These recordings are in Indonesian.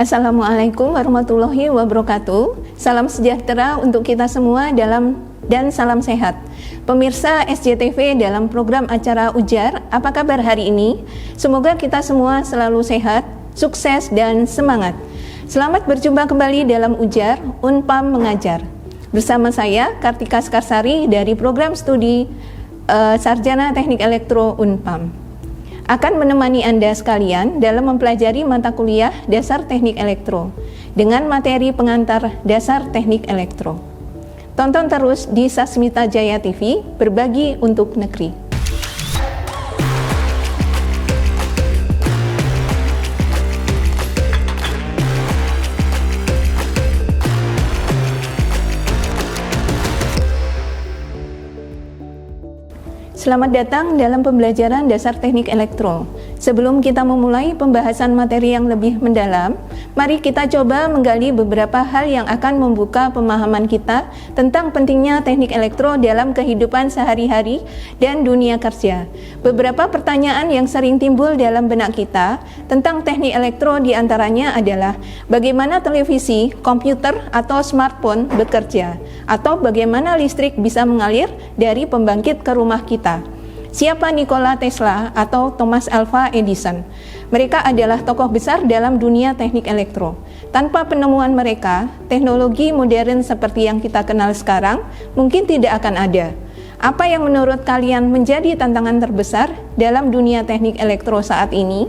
Assalamualaikum warahmatullahi wabarakatuh. Salam sejahtera untuk kita semua dan salam sehat. Pemirsa SJTV dalam program acara Ujar, apa kabar hari ini? Semoga kita semua selalu sehat, sukses dan semangat. Selamat berjumpa kembali dalam Ujar, Unpam Mengajar. Bersama saya Kartika Skarsari dari program studi Sarjana Teknik Elektro Unpam. Akan menemani Anda sekalian dalam mempelajari mata kuliah Dasar Teknik Elektro dengan materi pengantar Dasar Teknik Elektro. Tonton terus di Sasmita Jaya TV, berbagi untuk negeri. Selamat datang dalam pembelajaran Dasar Teknik Elektro. Sebelum kita memulai pembahasan materi yang lebih mendalam, mari kita coba menggali beberapa hal yang akan membuka pemahaman kita tentang pentingnya teknik elektro dalam kehidupan sehari-hari dan dunia kerja. Beberapa pertanyaan yang sering timbul dalam benak kita tentang teknik elektro diantaranya adalah bagaimana televisi, komputer, atau smartphone bekerja, atau bagaimana listrik bisa mengalir dari pembangkit ke rumah kita. Siapa Nikola Tesla atau Thomas Alva Edison? Mereka adalah tokoh besar dalam dunia teknik elektro. Tanpa penemuan mereka, teknologi modern seperti yang kita kenal sekarang mungkin tidak akan ada. Apa yang menurut kalian menjadi tantangan terbesar dalam dunia teknik elektro saat ini?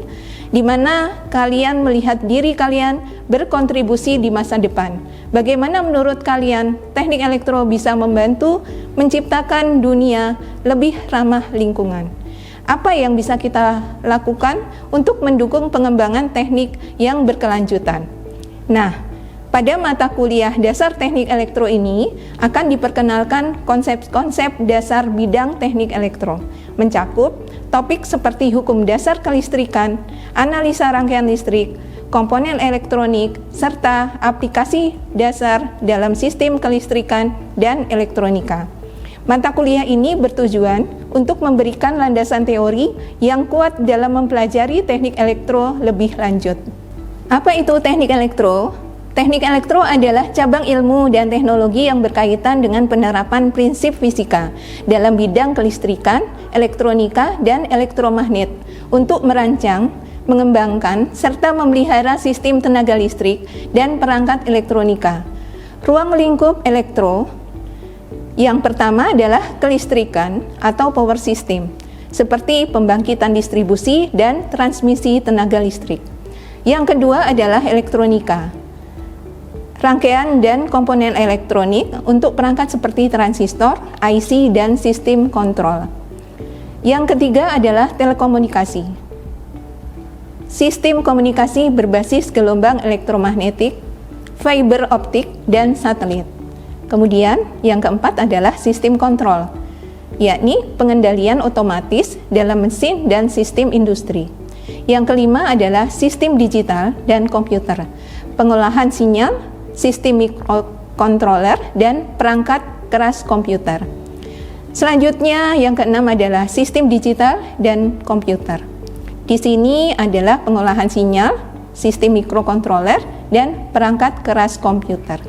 Di mana kalian melihat diri kalian berkontribusi di masa depan? Bagaimana menurut kalian teknik elektro bisa membantu menciptakan dunia lebih ramah lingkungan? Apa yang bisa kita lakukan untuk mendukung pengembangan teknik yang berkelanjutan? Nah, pada mata kuliah Dasar Teknik Elektro ini akan diperkenalkan konsep-konsep dasar bidang teknik elektro, mencakup topik seperti hukum dasar kelistrikan, analisa rangkaian listrik, komponen elektronik, serta aplikasi dasar dalam sistem kelistrikan dan elektronika. Mata kuliah ini bertujuan untuk memberikan landasan teori yang kuat dalam mempelajari teknik elektro lebih lanjut. Apa itu teknik elektro? Teknik elektro adalah cabang ilmu dan teknologi yang berkaitan dengan penerapan prinsip fisika dalam bidang kelistrikan, elektronika, dan elektromagnet untuk merancang, mengembangkan, serta memelihara sistem tenaga listrik dan perangkat elektronika. Ruang lingkup elektro yang pertama adalah kelistrikan atau power system, seperti pembangkitan distribusi dan transmisi tenaga listrik. Yang kedua adalah elektronika, rangkaian dan komponen elektronik untuk perangkat seperti transistor, IC, dan sistem kontrol. Yang ketiga adalah telekomunikasi, sistem komunikasi berbasis gelombang elektromagnetik, fiber optik, dan satelit. Kemudian yang keempat adalah sistem kontrol, yakni pengendalian otomatis dalam mesin dan sistem industri. Yang kelima adalah sistem digital dan komputer, pengolahan sinyal, sistem mikrokontroler, dan perangkat keras komputer. Selanjutnya yang keenam adalah sistem digital dan komputer. Di sini adalah pengolahan sinyal, sistem mikrokontroler, dan perangkat keras komputer.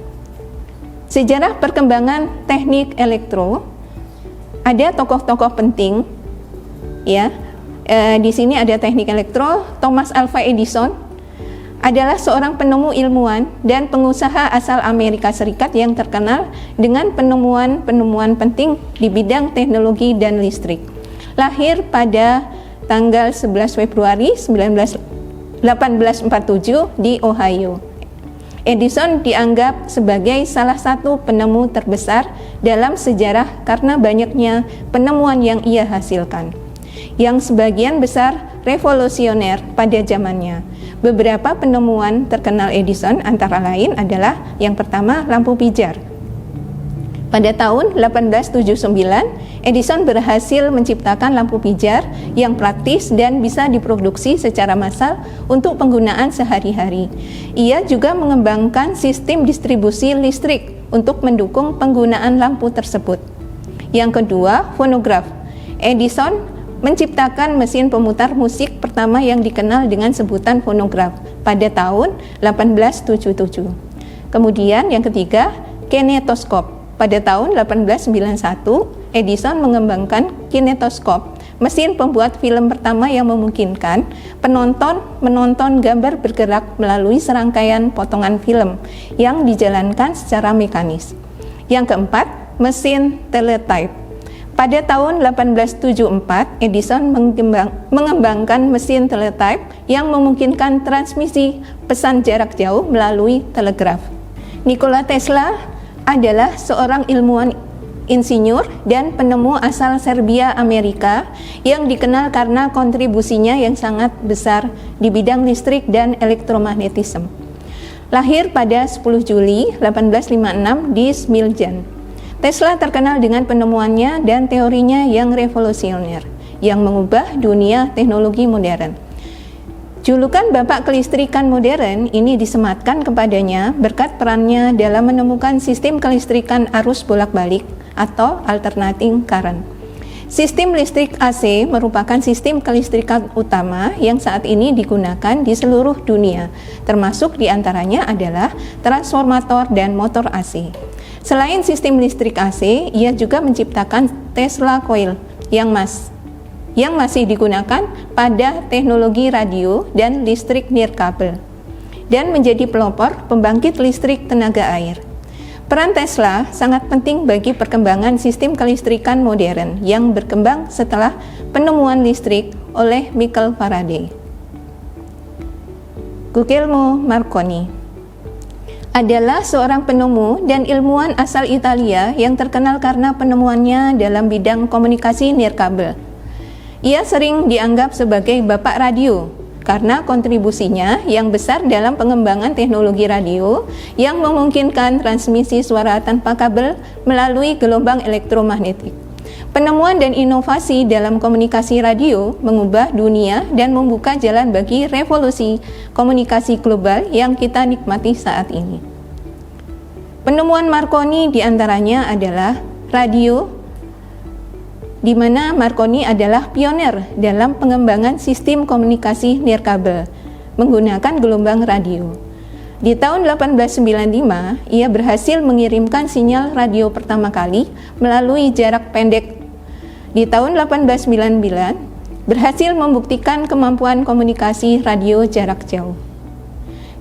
Sejarah perkembangan teknik elektro, ada tokoh-tokoh penting, ya. Di sini ada teknik elektro. Thomas Alva Edison adalah seorang penemu ilmuwan dan pengusaha asal Amerika Serikat yang terkenal dengan penemuan-penemuan penting di bidang teknologi dan listrik. Lahir pada tanggal 11 Februari 1847 di Ohio. Edison dianggap sebagai salah satu penemu terbesar dalam sejarah karena banyaknya penemuan yang ia hasilkan, yang sebagian besar revolusioner pada zamannya. Beberapa penemuan terkenal Edison antara lain adalah yang pertama lampu pijar. Pada tahun 1879, Edison berhasil menciptakan lampu pijar yang praktis dan bisa diproduksi secara massal untuk penggunaan sehari-hari. Ia juga mengembangkan sistem distribusi listrik untuk mendukung penggunaan lampu tersebut. Yang kedua, fonograf. Edison menciptakan mesin pemutar musik pertama yang dikenal dengan sebutan fonograf pada tahun 1877. Kemudian yang ketiga, kinetoskop. Pada tahun 1891, Edison mengembangkan kinetoskop, mesin pembuat film pertama yang memungkinkan penonton menonton gambar bergerak melalui serangkaian potongan film yang dijalankan secara mekanis. Yang keempat, mesin teletype. Pada tahun 1874, Edison mengembangkan mesin teletype yang memungkinkan transmisi pesan jarak jauh melalui telegraf. Nikola Tesla adalah seorang ilmuwan insinyur dan penemu asal Serbia, Amerika yang dikenal karena kontribusinya yang sangat besar di bidang listrik dan elektromagnetisme. Lahir pada 10 Juli 1856 di Smiljan. Tesla terkenal dengan penemuannya dan teorinya yang revolusioner yang mengubah dunia teknologi modern. Julukan Bapak Kelistrikan Modern ini disematkan kepadanya berkat perannya dalam menemukan sistem kelistrikan arus bolak-balik atau alternating current. Sistem listrik AC merupakan sistem kelistrikan utama yang saat ini digunakan di seluruh dunia, termasuk diantaranya adalah transformator dan motor AC. Selain sistem listrik AC, ia juga menciptakan Tesla Coil yang masih digunakan pada teknologi radio dan listrik nirkabel, dan menjadi pelopor pembangkit listrik tenaga air. Peran Tesla sangat penting bagi perkembangan sistem kelistrikan modern yang berkembang setelah penemuan listrik oleh Michael Faraday. Guglielmo Marconi adalah seorang penemu dan ilmuwan asal Italia yang terkenal karena penemuannya dalam bidang komunikasi nirkabel. Ia sering dianggap sebagai bapak radio karena kontribusinya yang besar dalam pengembangan teknologi radio yang memungkinkan transmisi suara tanpa kabel melalui gelombang elektromagnetik. Penemuan dan inovasi dalam komunikasi radio mengubah dunia dan membuka jalan bagi revolusi komunikasi global yang kita nikmati saat ini. Penemuan Marconi diantaranya adalah radio, di mana Marconi adalah pionir dalam pengembangan sistem komunikasi nirkabel menggunakan gelombang radio. Di tahun 1895, ia berhasil mengirimkan sinyal radio pertama kali melalui jarak pendek. Di tahun 1899, berhasil membuktikan kemampuan komunikasi radio jarak jauh.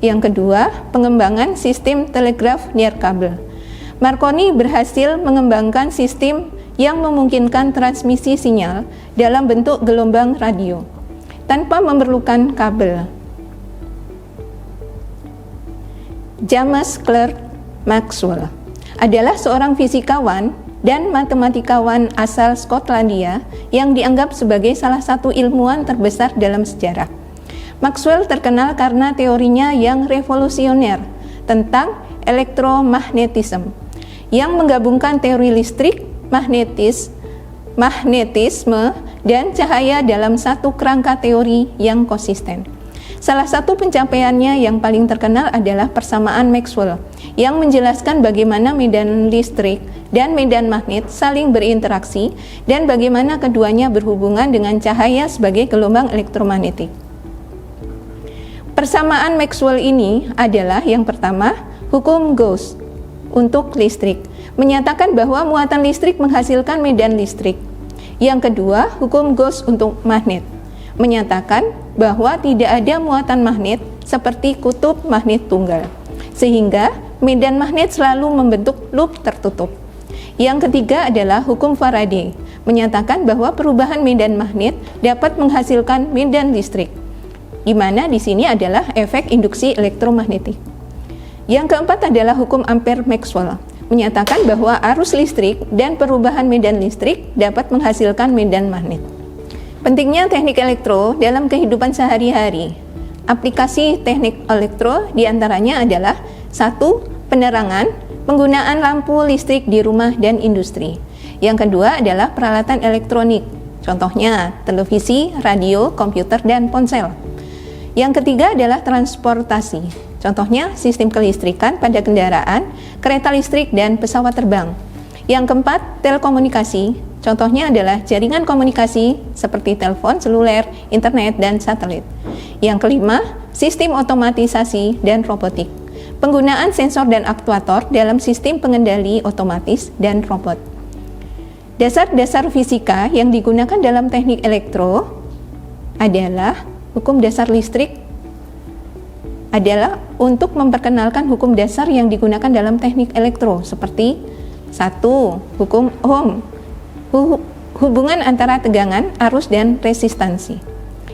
Yang kedua, pengembangan sistem telegraf nirkabel. Marconi berhasil mengembangkan sistem yang memungkinkan transmisi sinyal dalam bentuk gelombang radio tanpa memerlukan kabel. James Clerk Maxwell adalah seorang fisikawan dan matematikawan asal Skotlandia yang dianggap sebagai salah satu ilmuwan terbesar dalam sejarah. Maxwell terkenal karena teorinya yang revolusioner tentang elektromagnetisme yang menggabungkan teori listrik, magnetisme, dan cahaya dalam satu kerangka teori yang konsisten. Salah satu pencapaiannya yang paling terkenal adalah persamaan Maxwell, yang menjelaskan bagaimana medan listrik dan medan magnet saling berinteraksi dan bagaimana keduanya berhubungan dengan cahaya sebagai gelombang elektromagnetik. Persamaan Maxwell ini adalah yang pertama, hukum Gauss untuk listrik, menyatakan bahwa muatan listrik menghasilkan medan listrik. Yang kedua, hukum Gauss untuk magnet, menyatakan bahwa tidak ada muatan magnet seperti kutub magnet tunggal, sehingga medan magnet selalu membentuk loop tertutup. Yang ketiga adalah hukum Faraday, menyatakan bahwa perubahan medan magnet dapat menghasilkan medan listrik, di mana di sini adalah efek induksi elektromagnetik. Yang keempat adalah hukum Ampere-Maxwell, menyatakan bahwa arus listrik dan perubahan medan listrik dapat menghasilkan medan magnet. Pentingnya teknik elektro dalam kehidupan sehari-hari. Aplikasi teknik elektro diantaranya adalah 1. Penerangan, penggunaan lampu listrik di rumah dan industri. Yang kedua adalah peralatan elektronik, contohnya televisi, radio, komputer, dan ponsel. Yang ketiga adalah transportasi, contohnya sistem kelistrikan pada kendaraan, kereta listrik, dan pesawat terbang. Yang keempat, telekomunikasi. Contohnya adalah jaringan komunikasi seperti telepon seluler, internet, dan satelit. Yang kelima, sistem otomatisasi dan robotik. Penggunaan sensor dan aktuator dalam sistem pengendali otomatis dan robot. Dasar-dasar fisika yang digunakan dalam teknik elektro adalah hukum dasar listrik adalah untuk memperkenalkan hukum dasar yang digunakan dalam teknik elektro seperti 1. Hukum Ohm, hubungan antara tegangan, arus, dan resistansi.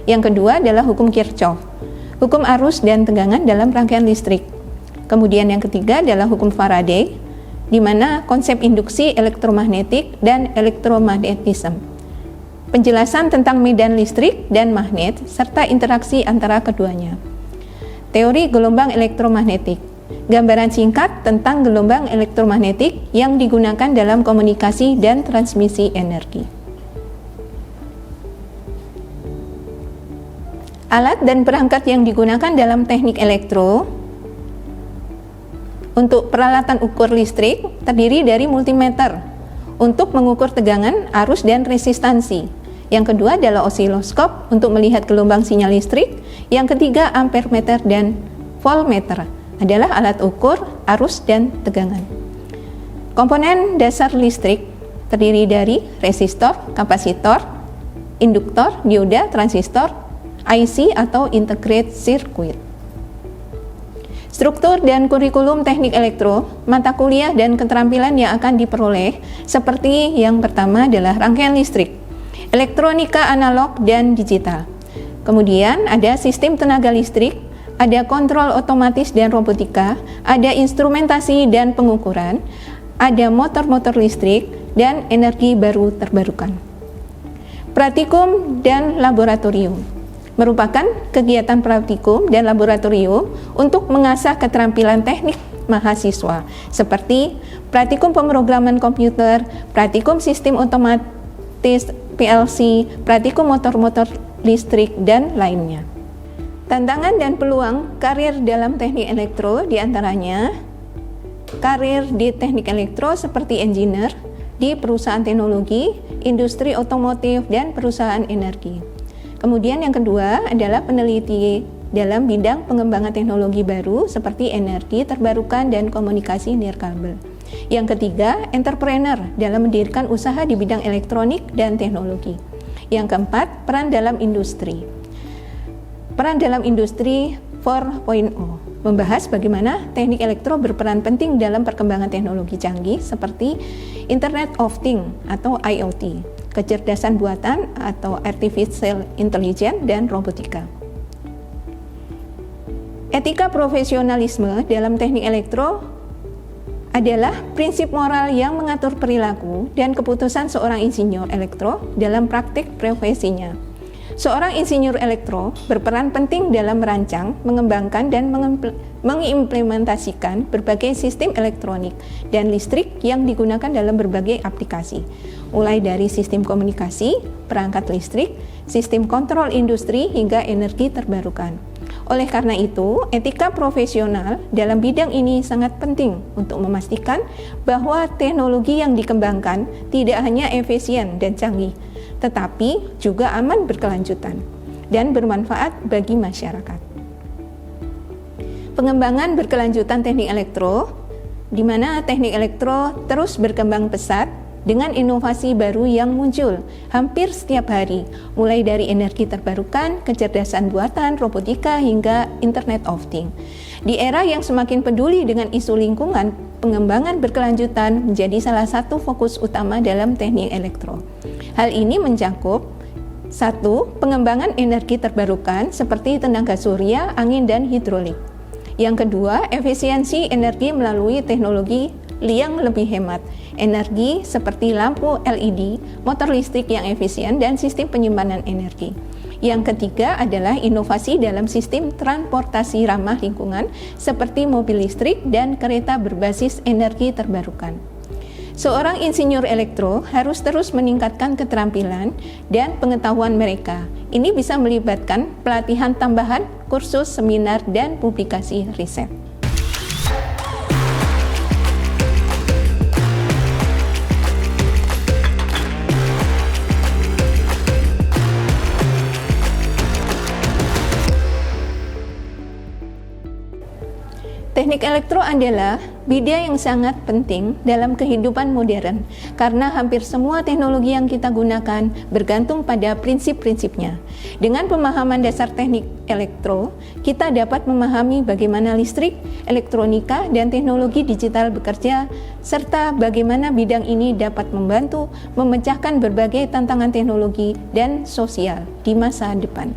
Yang kedua adalah hukum Kirchhoff, hukum arus dan tegangan dalam rangkaian listrik. Kemudian yang ketiga adalah hukum Faraday, di mana konsep induksi elektromagnetik dan elektromagnetisme. Penjelasan tentang medan listrik dan magnet serta interaksi antara keduanya. Teori gelombang elektromagnetik, gambaran singkat tentang gelombang elektromagnetik yang digunakan dalam komunikasi dan transmisi energi. Alat dan perangkat yang digunakan dalam teknik elektro. Untuk peralatan ukur listrik terdiri dari multimeter untuk mengukur tegangan, arus, dan resistansi. Yang kedua adalah osiloskop untuk melihat gelombang sinyal listrik. Yang ketiga, ampermeter dan voltmeter adalah alat ukur arus dan tegangan. Komponen dasar listrik terdiri dari resistor, kapasitor, induktor, dioda, transistor, IC atau integrated circuit. Struktur dan kurikulum teknik elektro, mata kuliah dan keterampilan yang akan diperoleh seperti yang pertama adalah rangkaian listrik, elektronika analog dan digital. Kemudian ada sistem tenaga listrik, ada kontrol otomatis dan robotika, ada instrumentasi dan pengukuran, ada motor-motor listrik, dan energi baru terbarukan. Praktikum dan laboratorium merupakan kegiatan praktikum dan laboratorium untuk mengasah keterampilan teknik mahasiswa seperti praktikum pemrograman komputer, praktikum sistem otomatis PLC, praktikum motor-motor listrik, dan lainnya. Tantangan dan peluang karir dalam teknik elektro diantaranya karir di teknik elektro seperti engineer di perusahaan teknologi, industri otomotif, dan perusahaan energi. Kemudian yang kedua adalah peneliti dalam bidang pengembangan teknologi baru seperti energi terbarukan dan komunikasi nirkabel. Yang ketiga, entrepreneur dalam mendirikan usaha di bidang elektronik dan teknologi. Yang keempat, peran dalam industri. Peran dalam industri 4.0 membahas bagaimana teknik elektro berperan penting dalam perkembangan teknologi canggih seperti Internet of Things atau IoT, kecerdasan buatan atau Artificial Intelligence, dan robotika. Etika profesionalisme dalam teknik elektro adalah prinsip moral yang mengatur perilaku dan keputusan seorang insinyur elektro dalam praktik profesinya. Seorang insinyur elektro berperan penting dalam merancang, mengembangkan, dan mengimplementasikan berbagai sistem elektronik dan listrik yang digunakan dalam berbagai aplikasi, mulai dari sistem komunikasi, perangkat listrik, sistem kontrol industri, hingga energi terbarukan. Oleh karena itu, etika profesional dalam bidang ini sangat penting untuk memastikan bahwa teknologi yang dikembangkan tidak hanya efisien dan canggih, tetapi juga aman berkelanjutan dan bermanfaat bagi masyarakat. Pengembangan berkelanjutan teknik elektro, di mana teknik elektro terus berkembang pesat dengan inovasi baru yang muncul hampir setiap hari, mulai dari energi terbarukan, kecerdasan buatan, robotika, hingga Internet of Things. Di era yang semakin peduli dengan isu lingkungan, pengembangan berkelanjutan menjadi salah satu fokus utama dalam teknik elektro. Hal ini mencakup 1. Pengembangan energi terbarukan seperti tenaga surya, angin, dan hidrolik. Yang kedua, efisiensi energi melalui teknologi yang lebih hemat energi seperti lampu LED, motor listrik yang efisien, dan sistem penyimpanan energi. Yang ketiga adalah inovasi dalam sistem transportasi ramah lingkungan seperti mobil listrik dan kereta berbasis energi terbarukan. Seorang insinyur elektro harus terus meningkatkan keterampilan dan pengetahuan mereka. Ini bisa melibatkan pelatihan tambahan, kursus, seminar, dan publikasi riset. Teknik elektro adalah bidang yang sangat penting dalam kehidupan modern karena hampir semua teknologi yang kita gunakan bergantung pada prinsip-prinsipnya. Dengan pemahaman dasar teknik elektro, kita dapat memahami bagaimana listrik, elektronika, dan teknologi digital bekerja, serta bagaimana bidang ini dapat membantu memecahkan berbagai tantangan teknologi dan sosial di masa depan.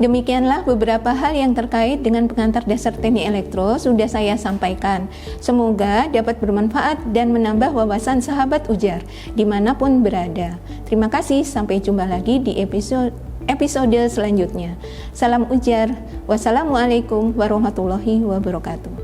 Demikianlah beberapa hal yang terkait dengan pengantar dasar teknik elektro sudah saya sampaikan. Semoga dapat bermanfaat dan menambah wawasan sahabat ujar dimanapun berada. Terima kasih, sampai jumpa lagi di episode selanjutnya. Salam ujar, wassalamualaikum warahmatullahi wabarakatuh.